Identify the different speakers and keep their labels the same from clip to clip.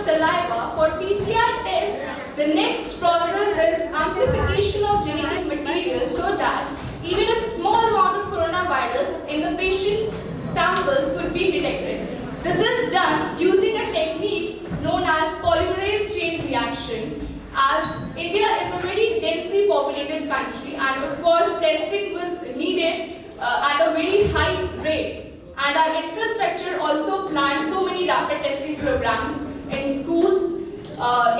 Speaker 1: saliva for PCR tests, the next process is amplification of genetic material so that even a small amount of coronavirus in the patient's samples could be detected. This is done using a technique known as polymerase chain reaction. As India is a very densely populated country, and of course testing was needed at a very high rate, and our infrastructure also planned so many rapid testing programs in schools,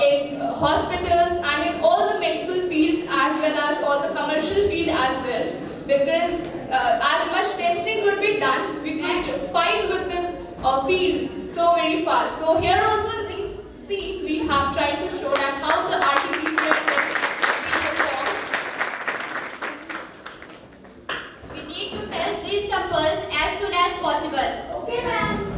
Speaker 1: in hospitals, and in all the medical fields as well as all the commercial field as well, because as much testing could be done, we could find with this field so very fast. So here also in this scene we have tried to show that how the RT-PCR test is being performed.
Speaker 2: We need to test these samples as soon as possible.
Speaker 1: Okay, ma'am.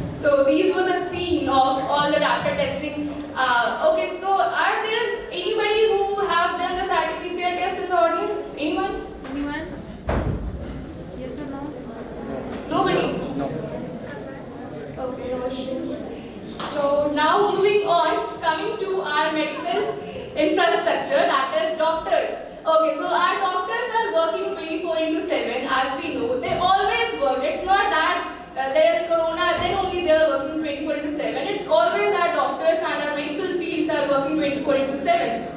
Speaker 1: So these were the scene of all the rapid testing. Okay, so are there anybody who have done this RT-PCR test in the audience? Anyone?
Speaker 2: Anyone? Yes or no?
Speaker 1: Nobody?
Speaker 3: No.
Speaker 1: Okay, no issues. So now moving on, coming to our medical infrastructure, that is doctors. Okay, so our doctors are working 24/7, as we know. They always work. It's not that there is corona, then only they are working 24/7. It's always our doctors and our medical fields are working 24/7.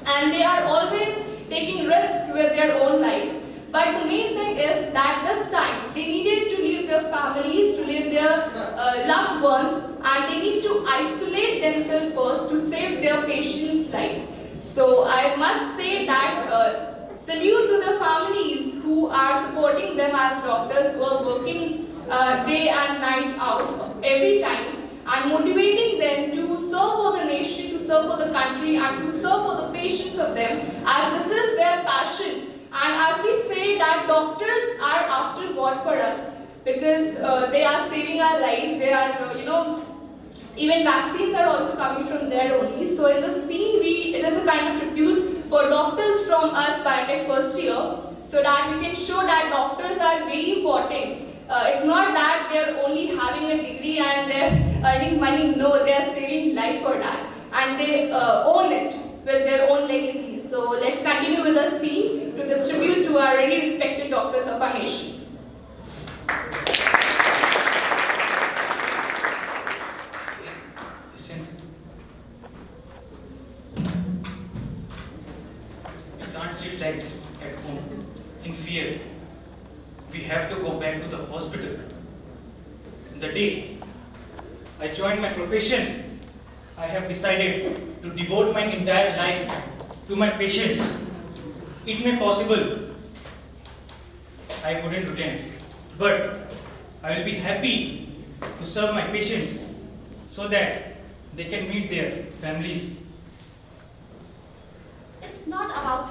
Speaker 1: And they are always taking risks with their own lives. But the main thing is that this time they needed to leave their families, to leave their loved ones, and they need to isolate themselves first to save their patient's life. So I must say that salute to the families who are supporting them as doctors, who are working day and night out every time, and motivating them to serve for the nation, to serve for the country, and to serve for the patients of them, as this is their passion. And as we say that doctors are after God for us, because they are saving our lives, they are, even vaccines are also coming from there only. So in the scene, it is a kind of tribute for doctors from us biotech first year, so that we can show that doctors are very important. It's not that they are only having a degree and they are earning money. No, they are saving life for that, and they own it with their own legacies. So let's continue with the scene to this tribute to our really respected doctors of our nation.
Speaker 3: Listen. We can't sit like this at home in fear. We have to go back to the hospital. The day I joined my profession, I have decided to devote my entire life to my patients. It may be possible I wouldn't return, but I will be happy to serve my patients so that they can meet their families.
Speaker 4: It's not about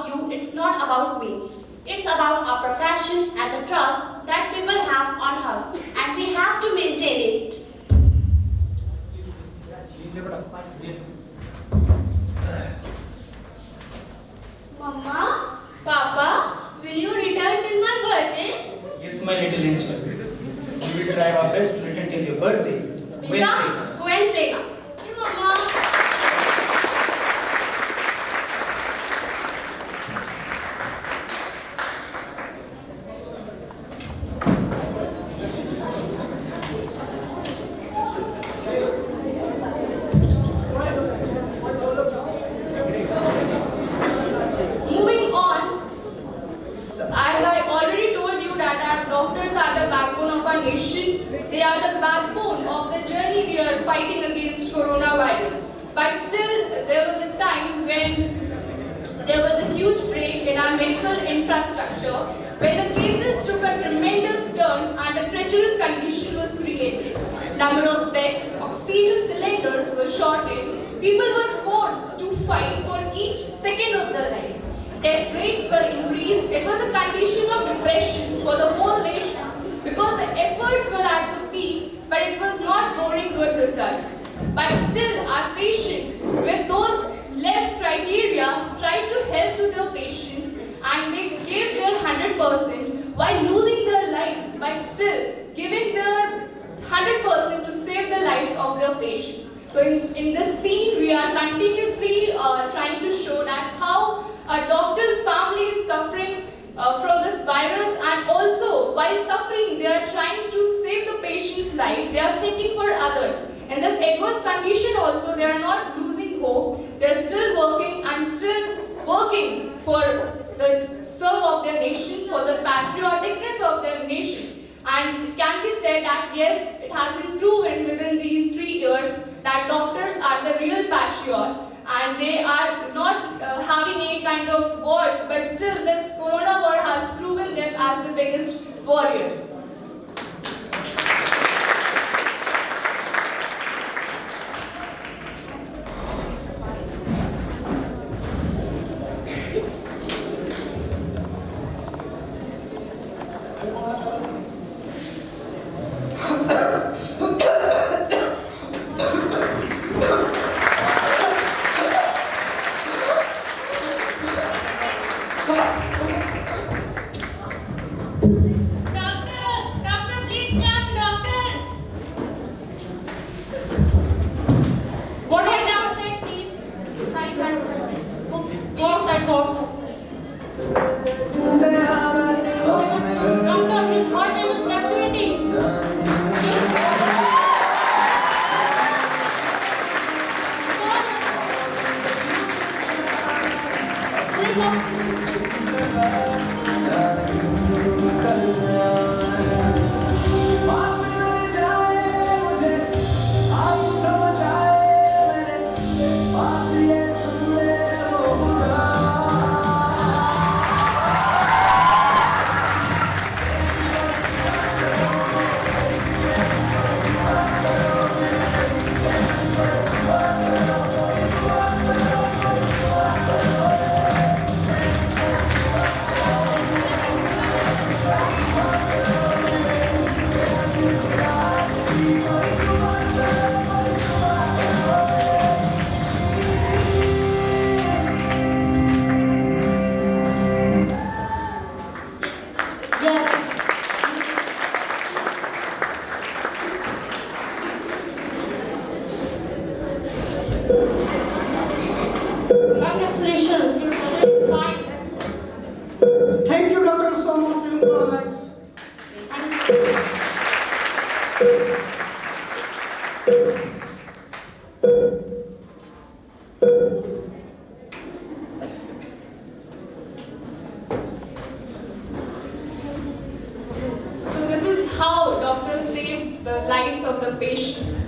Speaker 4: you, it's not about me. It's about our profession and the trust that people have on us, and we have to maintain it. Mama, Papa, will you return till my birthday?
Speaker 3: Yes, my little angel. We will try our best to return till your birthday.
Speaker 4: Beta, go and play now. Okay, Mama.
Speaker 1: Moving on, so as I already told you that our doctors are the backbone of our nation. They are the backbone of the journey we are fighting against coronavirus. But still, there was a time when there was a huge break in our medical infrastructure, when the cases took a tremendous turn and a treacherous condition was created. Number of beds, oxygen cylinders were shorted. People were forced to fight for each second of their life. Death rates were increased. It was a condition of depression for the whole nation because the efforts were at the peak, but it was not bearing good results. But still, our patients, the lives of their patients. So in this scene, we are continuously trying to show that how a doctor's family is suffering from this virus, and also while suffering, they are trying to save the patient's life. They are thinking for others. In this adverse condition also, they are not losing hope. They are still working and still working for the serve of their nation, for the patrioticness of their nation. And it can be said that yes, it has been proven within these 3 years that doctors are the real patriot, and they are not having any kind of wars, but still this corona war has proven them as the biggest warriors.
Speaker 4: Congratulations, your brother is fine.
Speaker 5: Thank you, Doctor, so much for your life.
Speaker 1: So this is how doctors saved the lives of the patients.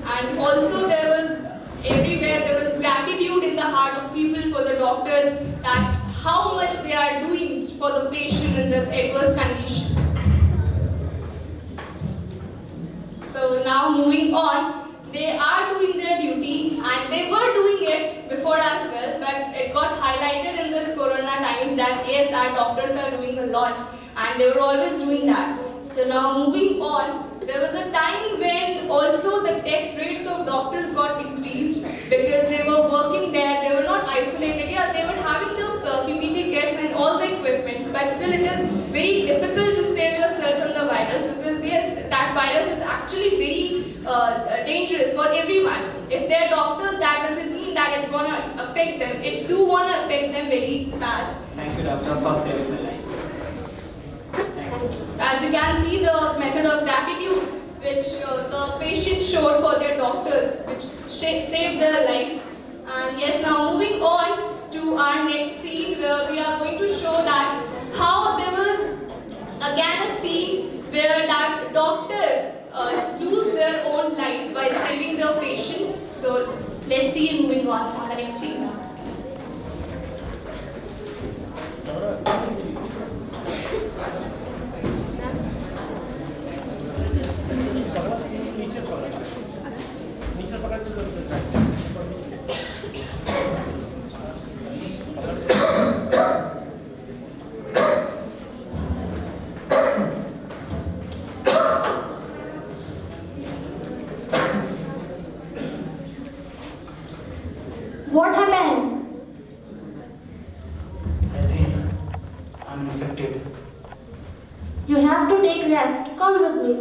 Speaker 1: And also everywhere there was gratitude in the heart of people for the doctors, that how much they are doing for the patient in this adverse conditions. So now moving on, they are doing their duty, and they were doing it before as well, but it got highlighted in this corona times that yes, our doctors are doing a lot, and they were always doing that. So now moving on, there was a time when also the death rates of doctors got increased because they were working there, they were not isolated. Yeah, they were having the PPT kits and all the equipments, but still it is very difficult to save yourself from the virus, because yes, that virus is actually very dangerous for everyone. If they're doctors, that doesn't mean that it's gonna affect them. It do wanna affect them very bad.
Speaker 5: Thank you, Doctor, for saving my life.
Speaker 1: As you can see, the method of gratitude which the patient showed for their doctors, which saved their lives. And yes, now moving on to our next scene, where we are going to show that how there was again a scene where that doctor lose their own life while saving their patients. So let's see, moving on the next scene.
Speaker 4: What happened?
Speaker 5: I think I'm infected.
Speaker 4: You have to take rest. Come with me.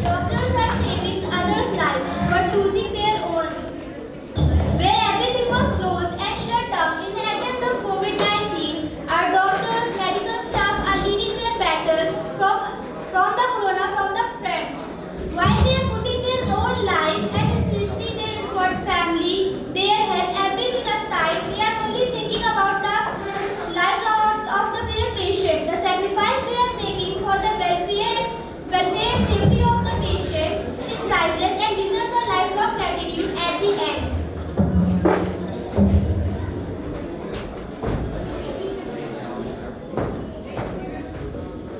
Speaker 2: Doctors are saving others' lives but losing their own. Where everything was closed and shut down in the attempt of COVID-19, our doctors, medical staff are leading their battle from the corona from the front. While they are putting their own life and especially their family, their health, everything aside, they are only thinking about the lives their patient. The sacrifice they are making for the welfare and safety of the patients is priceless and deserves a lifelong gratitude at the end.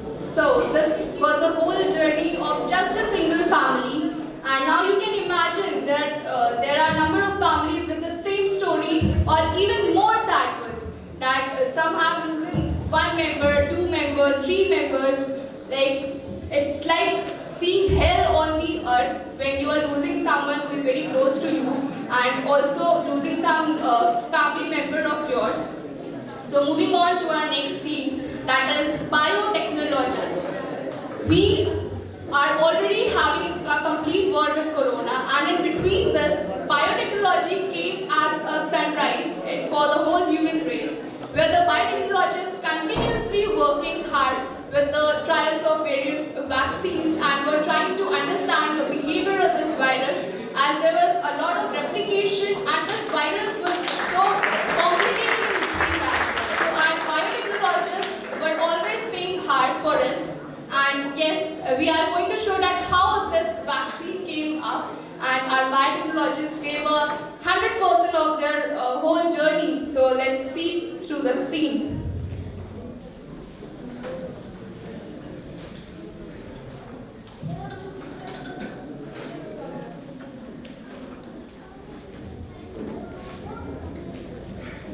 Speaker 1: So this was a whole journey of just a single family, and now you can imagine that there are a number of families with the same story or even more sad ones, that some have losing one member, two members, three members. Like, it's like seeing hell on the earth when you are losing someone who is very close to you and also losing some family member of yours. So moving on to our next scene, that is biotechnologist. We are already having a complete war with corona, and in between this, biotechnology came as a sunrise for the whole human race, where the biotechnologists continuously working hard with the trials of various vaccines and were trying to understand the behavior of this virus, as there was a lot of replication and this virus was so complicated in between that. So our biotechnologists were always paying hard for it, and yes, we are going to show that how this vaccine came up, and our biotechnologists gave 100% of their whole journey. So let's see through the scene.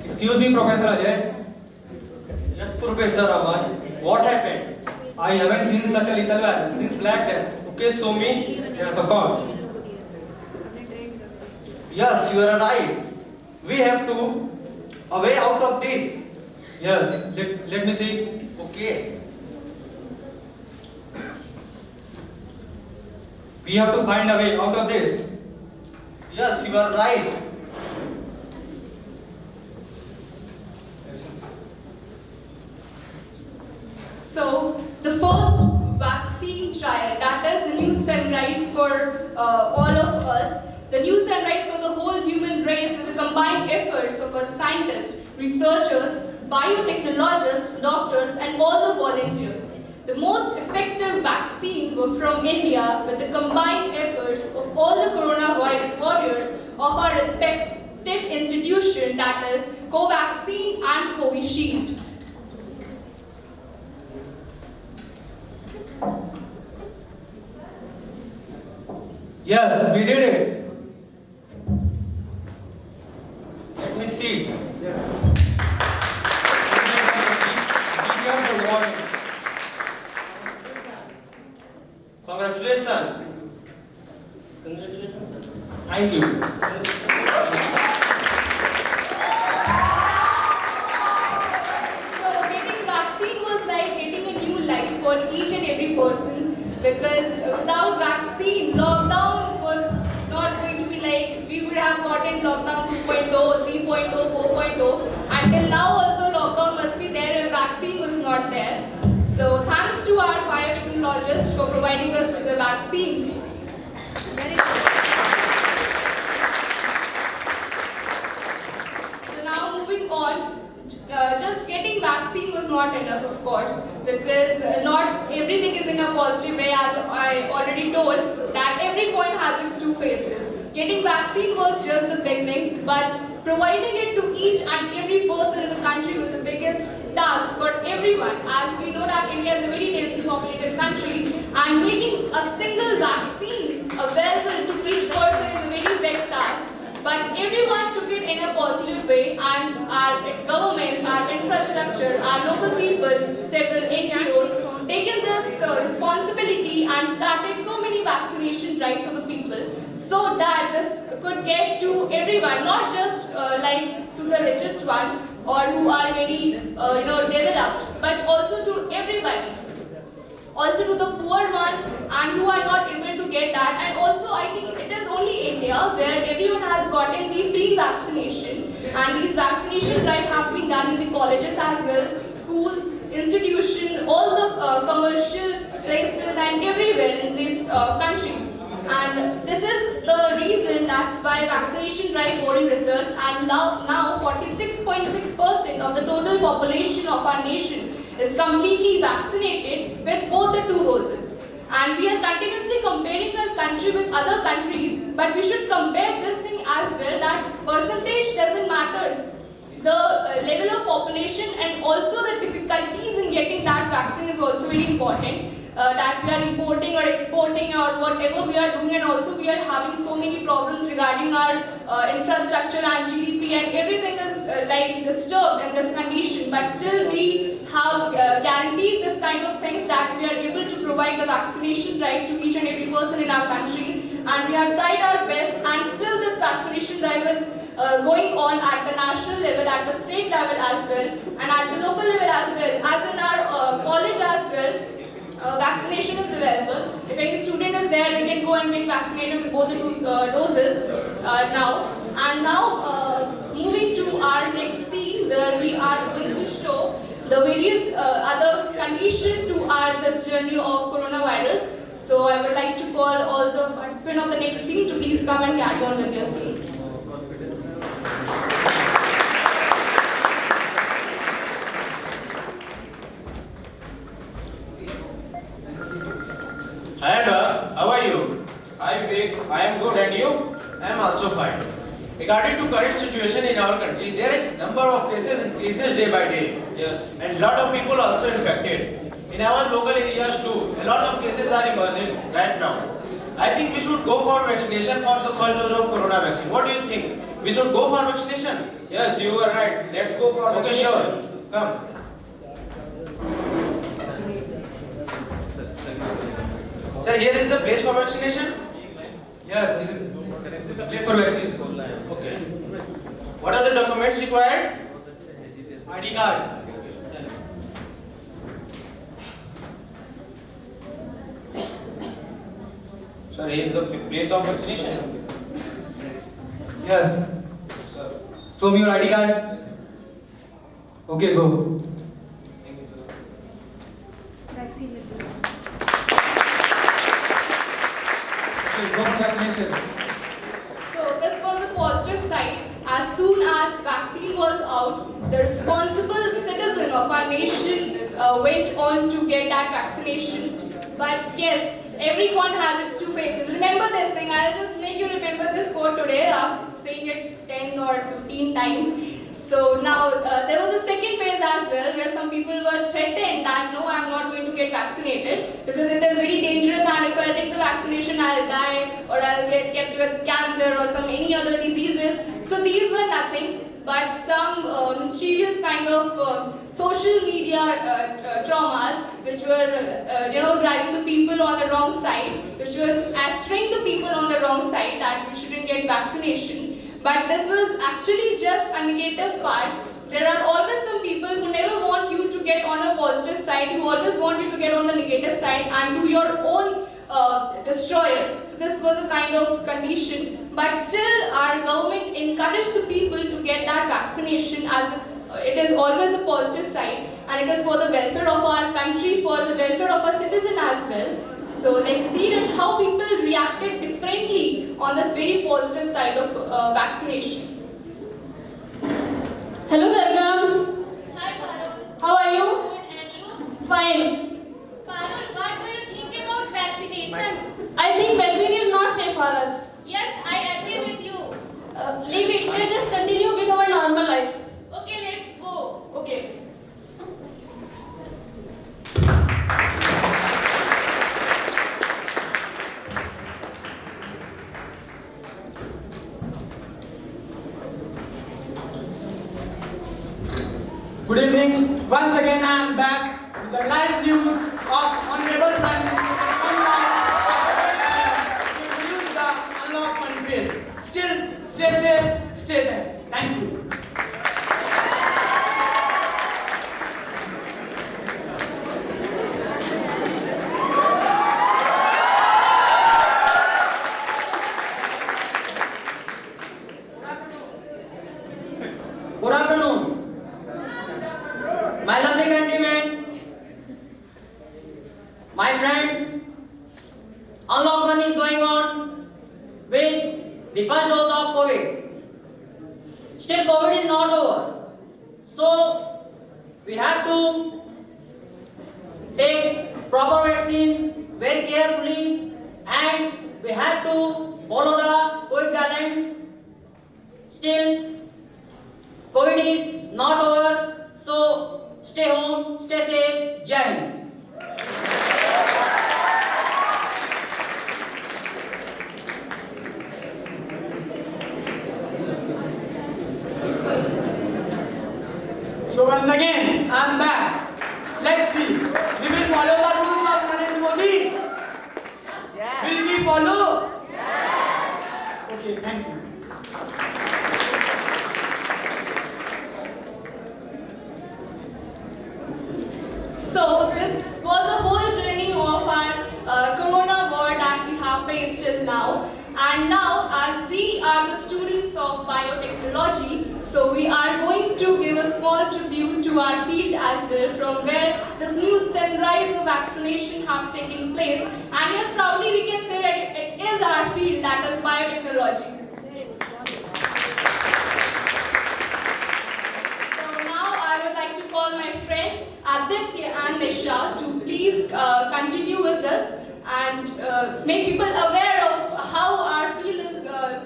Speaker 6: Excuse me, Professor Ajay.
Speaker 7: Yes, Professor Aman. What happened?
Speaker 6: I haven't seen such a lethal virus since Black Death.
Speaker 7: Okay, show me.
Speaker 6: Yes, of course.
Speaker 7: Yes, you are right. We have to a way out of this.
Speaker 6: Yes, let me see.
Speaker 7: Okay.
Speaker 6: We have to find a way out of this.
Speaker 7: Yes, you are right.
Speaker 1: So the first vaccine trial, that is the new sunrise for all of us, the new sunrise for the whole human race, is the combined efforts of our scientists, researchers, biotechnologists, doctors, and all the volunteers. The most effective vaccine were from India, with the combined efforts of all the corona warriors of our respected institution, that is Covaxin and Covishield.
Speaker 6: Yes, we did it. Let me see. Good morning. Congratulations.
Speaker 7: Congratulations, sir. Thank you.
Speaker 1: So getting vaccine was like getting a new life for each and every person, because without vaccine, lockdown was not going to be like we would have gotten lockdown 2.0, 3.0, 4.0. Until now also lockdown must be there if vaccine was not there. So thanks to our biotechnologists for providing us with the vaccines. So now moving on, just getting vaccine was not enough, of course, because not everything is in a positive way, as I already told, that every coin has its two faces. Getting vaccine was just the beginning, but providing it to each and every person in the country was the biggest task for everyone, as we know that India is a very densely populated country, and making a single vaccine available to each person is a very big task. But everyone took it in a positive way, and our government, our infrastructure, our local people, several NGOs, taken this responsibility and started so many vaccination drives for the people, so that this could get to everyone, not just like to the richest one or who are very developed, but also to everybody. Also to the poor ones and who are not able to get that. And also I think it is only India where everyone has gotten the free vaccination, and these vaccination drive have been done in the colleges as well, schools, institutions, all the commercial places and everywhere in this country. And this is the reason that's why vaccination drive boarding results, and now 46.6% of the total population of our nation is completely vaccinated with both the two doses. And we are continuously comparing our country with other countries, but we should compare this thing as well, that percentage doesn't matter. The level of population and also the difficulties in getting that vaccine is also very important. That we are importing or exporting or whatever we are doing, and also we are having so many problems regarding our infrastructure and GDP, and everything is like disturbed in this condition, but still we have guaranteed this kind of things, that we are able to provide the vaccination drive to each and every person in our country, and we have tried our best, and still this vaccination drive is going on at the national level, at the state level as well, and at the local level as well, as in our college as well. Vaccination is available. If any student is there, they can go and get vaccinated with both the two doses now. And now moving to our next scene, where we are going to show the various other conditions to our this journey of coronavirus. So I would like to call all the participants of the next scene to please come and carry on with your scenes.
Speaker 8: Hi Anwar, how are you? Hi Vivek, I am good, and you?
Speaker 7: I am also fine.
Speaker 8: Regarding to current situation in our country, there is number of cases increases day by day.
Speaker 7: Yes.
Speaker 8: And lot of people also infected. In our local areas too, a lot of cases are emerging right now. I think we should go for vaccination for the first dose of corona vaccine. What do you think? We should go for vaccination?
Speaker 7: Yes, you are right. Let's go for
Speaker 8: Okay,
Speaker 7: vaccination.
Speaker 8: sure. Come. Sir, here is the place for vaccination.
Speaker 6: Yes, this is the place for vaccination.
Speaker 8: Okay. What are the documents required?
Speaker 6: ID card.
Speaker 8: Sir, here is the place of vaccination.
Speaker 6: Yes.
Speaker 8: Sir.
Speaker 6: Show me your ID card. Okay, go. Okay, go for vaccination.
Speaker 1: So this was the positive side. As soon as vaccine was out, the responsible citizen of our nation went on to get that vaccination. But yes, everyone has its two faces. Remember this thing. I'll just make you remember this quote today. I'm saying it 10 or 15 times. So now there was a second phase as well, where some people were threatened that no, I'm not going to get vaccinated because it is very dangerous, and if I I'll take the vaccination, I'll die, or I'll get kept with cancer or some any other diseases. So these were nothing but some mischievous kind of social media traumas, which were driving the people on the wrong side, which was astring the people on the wrong side that we shouldn't get vaccination. But this was actually just a negative part. There are always some people who never want you to get on a positive side, who always want you to get on the negative side and do your own destroyer. So this was a kind of condition, but still our government encouraged the people to get that vaccination as it is always a positive side, and it is for the welfare of our country, for the welfare of our citizen as well. So let's see that how people reacted differently on this very positive side of vaccination.
Speaker 9: Hello Sargam,
Speaker 2: Hi Parul.
Speaker 9: how are you?
Speaker 2: Good, and you?
Speaker 9: Fine.
Speaker 2: Parul, what do you think about vaccination?
Speaker 9: I think vaccine is not safe for us.
Speaker 2: Yes, I agree with you.
Speaker 9: Leave it. Let's just continue with our normal life.
Speaker 2: Okay, let's go.
Speaker 9: Okay.
Speaker 5: Good evening. Once again, I am back with the live news of Honorable Prime Minister online to introduce the unlockment phase. Still, stay safe, stay there. Thank you.
Speaker 7: Good afternoon, my lovely countrymen, my friends. Unlockment is going on with the first dose of COVID. Still, COVID is not over, so we have to take proper vaccines very carefully, and we have to follow the COVID guidelines. Still, COVID is not over, so stay home, stay safe, Jai Hind.
Speaker 5: So once again, I am back. Let's see. We will follow the rules of Narendra Modi. Will we follow? Okay, thank you.
Speaker 1: So this was a whole journey of our corona war that we have faced till now. And now, as we are the students of biotechnology, so we are going to give a small tribute to our field as well, from where this new sunrise of vaccination have taken place. And yes, proudly we can say that it is our field, that is biotechnology. So now I would like to call my friend Aditya and Nisha to please continue with this and make people aware of how our field is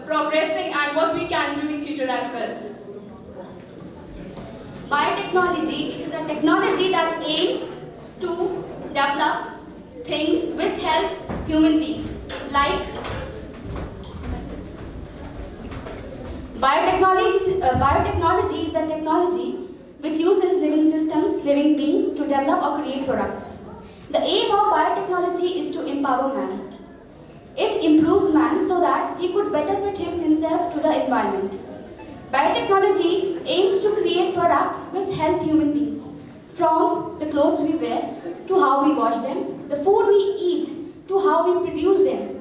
Speaker 1: progressing and what we can do in future as well.
Speaker 2: Biotechnology, it is a technology that aims to develop things which help human beings. Like biotechnology is a technology which uses living systems, living beings to develop or create products. The aim of biotechnology is to empower man. It improves man so that he could better fit himself to the environment. Biotechnology aims to create products which help human beings, from the clothes we wear to how we wash them, the food we eat to how we produce them,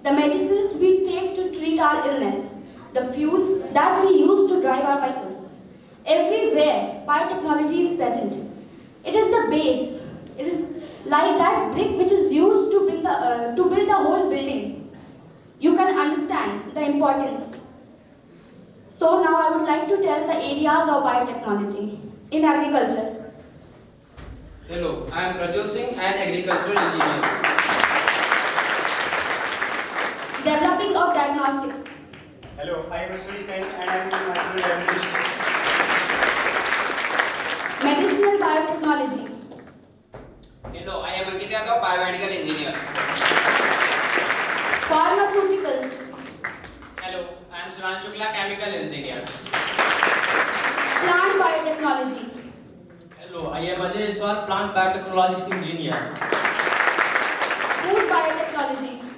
Speaker 2: the medicines we take to treat our illness, the fuel that we use to drive our vehicles. Everywhere biotechnology is present. It is the base. It is like that brick which is used to build the whole building. You can understand the importance. So now I would like to tell the areas of biotechnology in agriculture.
Speaker 10: Hello, I am Prajol Singh, an agricultural engineer.
Speaker 2: Developing of diagnostics.
Speaker 11: Hello, I am Ashwini Sen and I am in microbiology.
Speaker 2: Medicinal biotechnology.
Speaker 10: Hello, I am Ankit Yadav, biomedical engineer.
Speaker 1: Pharmaceuticals.
Speaker 10: Hello, I am Shivan Shukla, chemical engineer.
Speaker 1: Plant biotechnology.
Speaker 10: Hello, I am Ajay Iswar, plant biotechnologist engineer.
Speaker 1: Food biotechnology.